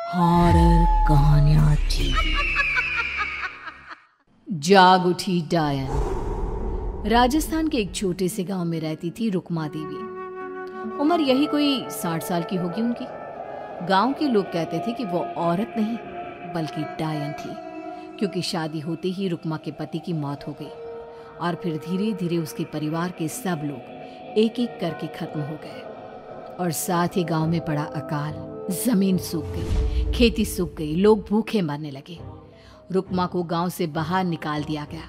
Horror कहानियां TV. जाग उठी डायन। राजस्थान के एक छोटे से गांव में रहती थी रुक्मा देवी। उम्र यही कोई 60 साल की होगी उनकी। गांव के लोग कहते थे कि वो औरत नहीं बल्कि डायन थी, क्योंकि शादी होते ही रुक्मा के पति की मौत हो गई और फिर धीरे धीरे उसके परिवार के सब लोग एक एक करके खत्म हो गए और साथ ही गांव में पड़ा अकाल। जमीन सूख गई, खेती सूख गई, लोग भूखे मरने लगे। रुक्मा को गांव से बाहर निकाल दिया गया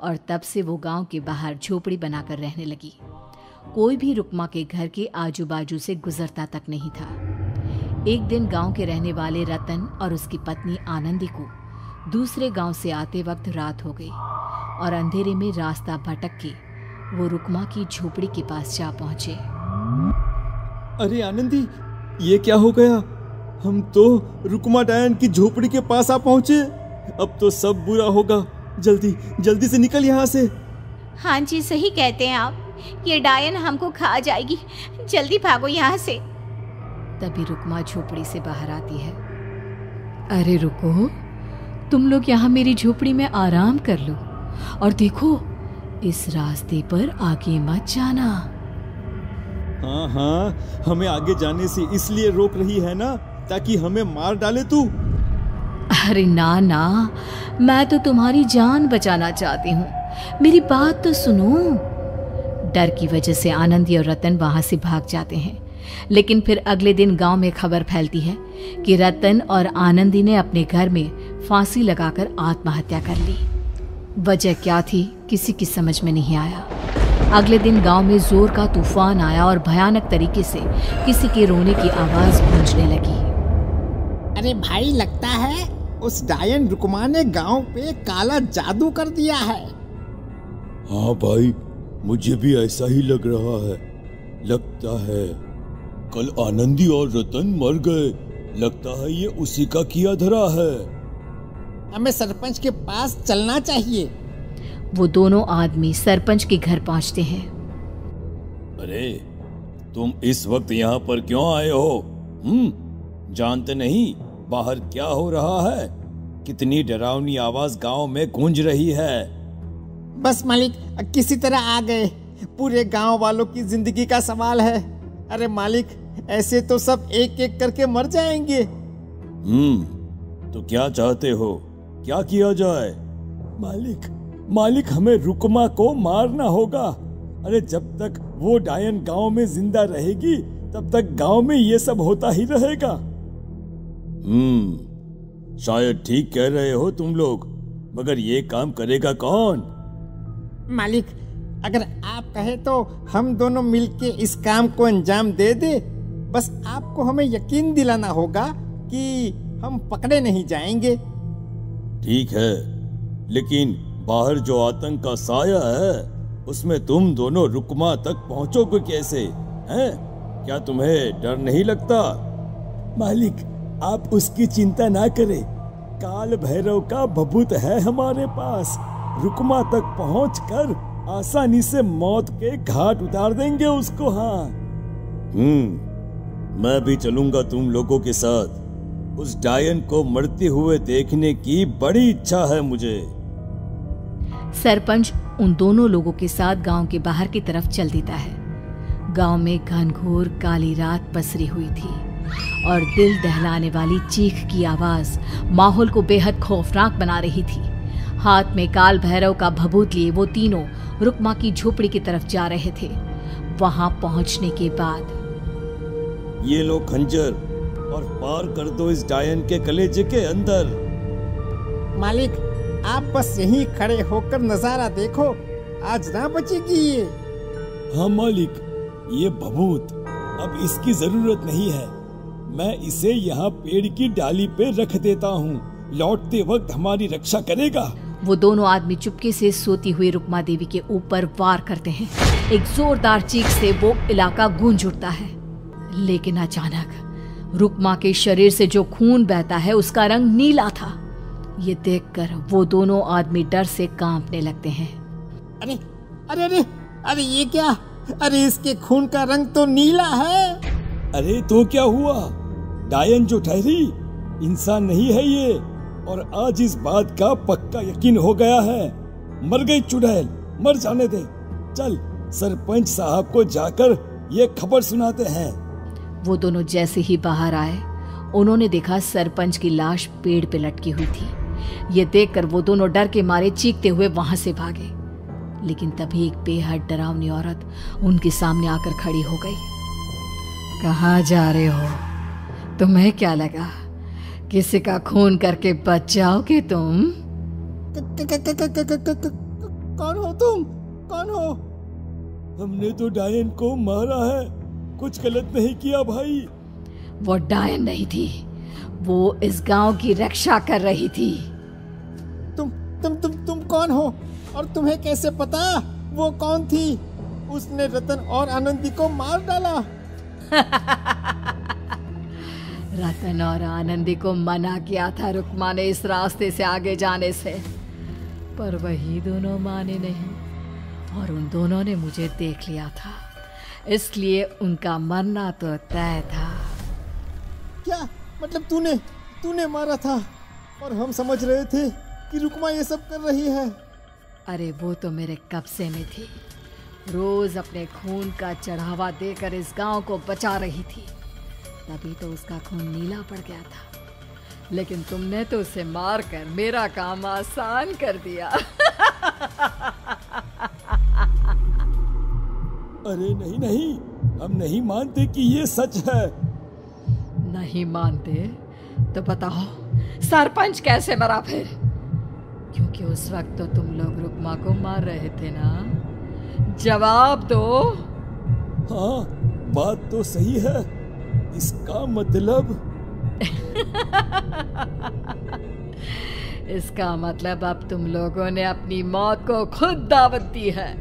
और तब से वो गांव के बाहर झोपड़ी बनाकर रहने लगी। कोई भी रुक्मा के घर के आजू बाजू से गुजरता तक नहीं था। एक दिन गांव के रहने वाले रतन और उसकी पत्नी आनंदी को दूसरे गांव से आते वक्त रात हो गई और अंधेरे में रास्ता भटक के वो रुक्मा की झोपड़ी के पास जा पहुंचे। अरे आनंदी, ये क्या हो गया? हम तो रुक्मा डायन की झोपड़ी के पास आ पहुंचे। अब तो सब बुरा होगा। जल्दी जल्दी से निकल यहाँ से। हाँ जी, सही कहते हैं आप। ये डायन हमको खा जाएगी। जल्दी भागो यहाँ से। तभी रुक्मा झोपड़ी से बाहर आती है। अरे रुको, तुम लोग यहाँ मेरी झोपड़ी में आराम कर लो और देखो, इस रास्ते पर आगे मत जाना। हाँ हाँ, हमें आगे जाने से इसलिए रोक रही है ना, ताकि हमें मार डाले तू। अरे ना ना, मैं तो तुम्हारी जान बचाना चाहती हूँ, मेरी बात तो सुनो। डर की वजह से आनंदी और रतन वहां से भाग जाते हैं, लेकिन फिर अगले दिन गांव में खबर फैलती है कि रतन और आनंदी ने अपने घर में फांसी लगाकर आत्महत्या कर ली। वजह क्या थी किसी की समझ में नहीं आया। अगले दिन गांव में जोर का तूफान आया और भयानक तरीके से किसी के रोने की आवाज गूंजने लगी। अरे भाई, लगता है उस डायन रुक्मा ने गांव पे काला जादू कर दिया है। हाँ भाई, मुझे भी ऐसा ही लग रहा है। लगता है कल आनंदी और रतन मर गए। लगता है ये उसी का किया धरा है। हमें सरपंच के पास चलना चाहिए। वो दोनों आदमी सरपंच के घर पहुंचते हैं। अरे, तुम इस वक्त यहाँ पर क्यों आए हो? जानते नहीं बाहर क्या हो रहा है? कितनी डरावनी आवाज गांव में गूंज रही है। बस मालिक, किसी तरह आ गए। पूरे गांव वालों की जिंदगी का सवाल है। अरे मालिक, ऐसे तो सब एक एक करके मर जाएंगे। तो क्या चाहते हो? क्या किया जाए? मालिक, हमें रुक्मा को मारना होगा। अरे जब तक वो डायन गांव में जिंदा रहेगी तब तक गांव में ये सब होता ही रहेगा। शायद ठीक कह रहे हो तुम लोग, मगर ये काम करेगा कौन? मालिक, अगर आप कहे तो हम दोनों मिलके इस काम को अंजाम दे दे। बस आपको हमें यकीन दिलाना होगा कि हम पकड़े नहीं जाएंगे। ठीक है, लेकिन बाहर जो आतंक का साया है उसमें तुम दोनों रुक्मा तक पहुंचोगे कैसे? हैं? क्या तुम्हें डर नहीं लगता? मालिक, आप उसकी चिंता ना करें। काल भैरव का भभूत है हमारे पास। रुक्मा तक पहुंचकर आसानी से मौत के घाट उतार देंगे उसको। हाँ, मैं भी चलूंगा तुम लोगों के साथ। उस डायन को मरते हुए देखने की बड़ी इच्छा है मुझे। सरपंच उन दोनों लोगों के साथ गांव के बाहर की तरफ चल देता है। गांव में घनघोर काली रात पसरी हुई थी और दिल दहलाने वाली चीख की आवाज माहौल को बेहद खौफनाक बना रही थी। हाथ में काल भैरव का भभूत लिए वो तीनों रुक्मा की झोपड़ी की तरफ जा रहे थे। वहां पहुंचने के बाद, ये लो खंजर और पार कर दो इस डायन के कलेजे के अंदर। मालिक, आप बस यहीं खड़े होकर नजारा देखो, आज ना बचेगी ये। हाँ मालिक, ये भभूत अब इसकी जरूरत नहीं है। मैं इसे यहाँ पेड़ की डाली पे रख देता हूँ। लौटते वक्त हमारी रक्षा करेगा। वो दोनों आदमी चुपके से सोती हुई रुक्मा देवी के ऊपर वार करते हैं। एक जोरदार चीख से वो इलाका गूंज उठता है, लेकिन अचानक रुक्मा के शरीर से जो खून बहता है उसका रंग नीला था। ये देखकर वो दोनों आदमी डर से कांपने लगते हैं। अरे अरे अरे अरे, ये क्या? अरे इसके खून का रंग तो नीला है। अरे तो क्या हुआ? डायन जो ठहरी इंसान नहीं है ये, और आज इस बात का पक्का यकीन हो गया है। मर गई चुड़ैल, मर जाने दे। चल सरपंच साहब को जाकर ये खबर सुनाते हैं। वो दोनों जैसे ही बाहर आए, उन्होंने देखा सरपंच की लाश पेड़ पे लटकी हुई थी। ये देखकर वो दोनों डर के मारे चीखते हुए वहां से भागे, लेकिन तभी एक बेहद डरावनी औरत उनके सामने आकर खड़ी हो गई। कहाँ जा रहे हो? तुम्हें क्या लगा किसी का खून करके बच जाओगे तुम? कौन हो तुम? कौन हो? हमने तो डायन को मारा है, कुछ गलत नहीं किया भाई। वो डायन नहीं थी, वो इस गांव की रक्षा कर रही थी। तुम कौन हो और तुम्हें कैसे पता वो कौन थी? उसने रतन और आनंदी को मार डाला। रतन और आनंदी को मना किया था रुक्मा ने इस रास्ते से आगे जाने से, पर वही दोनों माने नहीं, और उन दोनों ने मुझे देख लिया था, इसलिए उनका मरना तो तय था। क्या मतलब तूने मारा था? और हम समझ रहे थे कि रुक्मा ये सब कर रही है। अरे वो तो मेरे कब्जे में थी, रोज अपने खून का चढ़ावा देकर इस गांव को बचा रही थी, तभी तो उसका खून नीला पड़ गया था। लेकिन तुमने तो उसे मारकर मेरा काम आसान कर दिया। अरे नहीं नहीं, हम नहीं मानते कि ये सच है। नहीं मानते तो बताओ सरपंच कैसे मरा फिर? क्योंकि उस वक्त तो तुम लोग रुक्मा को मार रहे थे ना, जवाब दो। हाँ बात तो सही है, इसका मतलब इसका मतलब अब तुम लोगों ने अपनी मौत को खुद दावत दी है,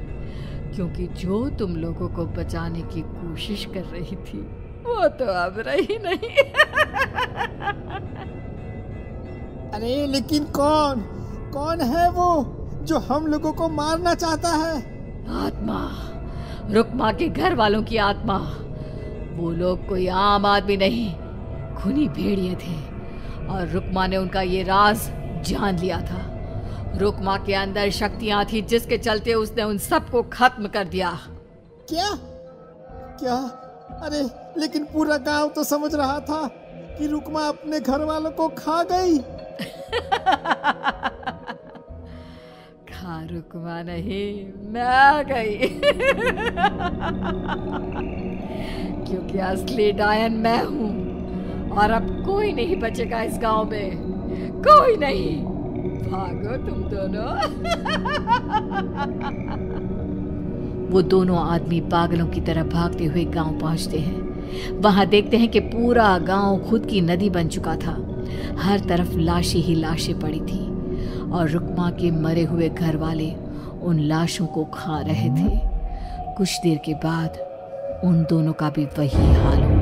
क्योंकि जो तुम लोगों को बचाने की कोशिश कर रही थी वो तो अब रही नहीं। अरे लेकिन कौन है वो जो हम लोगों को मारना चाहता है? आत्मा, रुक्मा के घर वालों की आत्मा। वो लोग कोई आम आदमी नहीं, खूनी भेड़िए थे, और रुक्मा ने उनका ये राज जान लिया था। रुक्मा के अंदर शक्तियां थी जिसके चलते उसने उन सबको खत्म कर दिया। क्या? अरे लेकिन पूरा गांव तो समझ रहा था कि रुक्मा अपने घर वालों को खा गई। खा रुक्मा नहीं, मैं आ गई। क्योंकि असली डायन मैं हूं, और अब कोई नहीं बचेगा इस गांव में, कोई नहीं। भागो तुम दोनों। वो दोनों आदमी पागलों की तरह भागते हुए गांव पहुंचते हैं। वहां देखते हैं कि पूरा गांव खुद की नदी बन चुका था। हर तरफ लाशें ही लाशें पड़ी थी, और रुक्मा के मरे हुए घर वाले उन लाशों को खा रहे थे। कुछ देर के बाद उन दोनों का भी वही हाल हुआ।